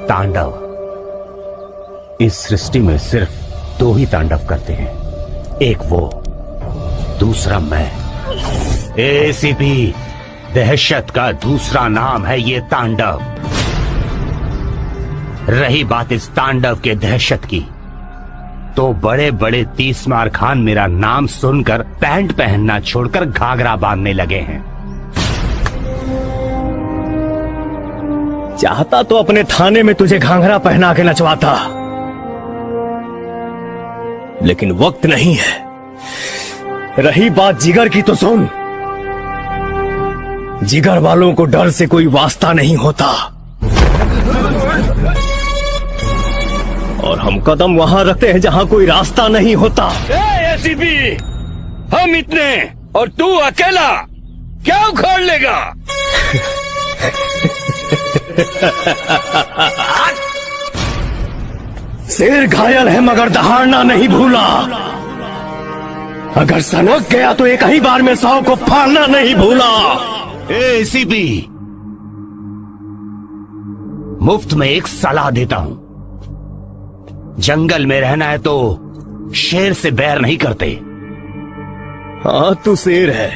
तांडव, इस सृष्टि में सिर्फ दो ही तांडव करते हैं, एक वो, दूसरा मैं। एसीपी, दहशत का दूसरा नाम है ये तांडव। रही बात इस तांडव के दहशत की, तो बड़े बड़े तीसमार खान मेरा नाम सुनकर पैंट पहनना छोड़कर घाघरा बांधने लगे हैं। चाहता तो अपने थाने में तुझे घाघरा पहना के नचवाता, लेकिन वक्त नहीं है। रही बात जिगर की तो सुन। जिगर वालों को डर से कोई वास्ता नहीं होता, और हम कदम वहां रखते हैं जहां कोई रास्ता नहीं होता। एसीपी, हम इतने और तू अकेला क्या उखाड़ लेगा? शेर घायल है मगर दहाड़ना नहीं भूला। अगर सनक गया तो एक ही बार में 100 को फाड़ना नहीं भूला। एसीपी, मुफ्त में एक सलाह देता हूं। जंगल में रहना है तो शेर से बैर नहीं करते। हाँ, तू शेर है।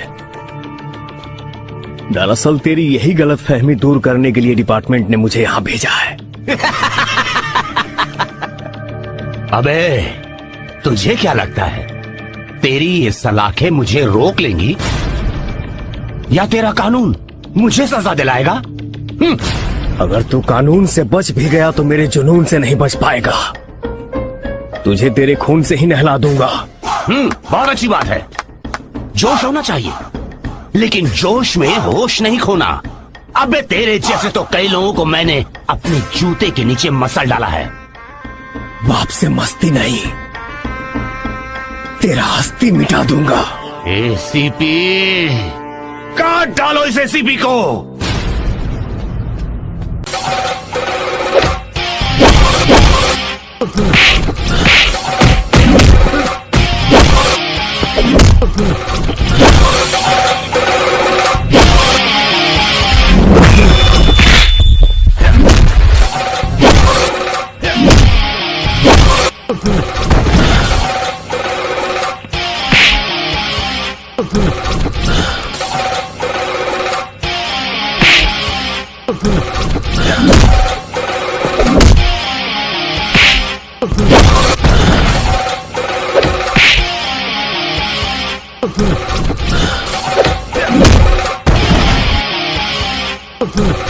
दरअसल तेरी यही गलतफहमी दूर करने के लिए डिपार्टमेंट ने मुझे यहां भेजा है। अबे, तुझे क्या लगता है तेरी ये सलाखें मुझे रोक लेंगी, या तेरा कानून मुझे सजा दिलाएगा? अगर तू कानून से बच भी गया तो मेरे जुनून से नहीं बच पाएगा। तुझे तेरे खून से ही नहला दूंगा। बहुत अच्छी बात है। जोश होना चाहिए, लेकिन जोश में होश नहीं खोना। अबे, तेरे जैसे तो कई लोगों को मैंने अपने जूते के नीचे मसल डाला है। बाप से मस्ती नहीं, तेरा हस्ती मिटा दूंगा। एसीपी, काट डालो इस एसीपी को। Uh-huh.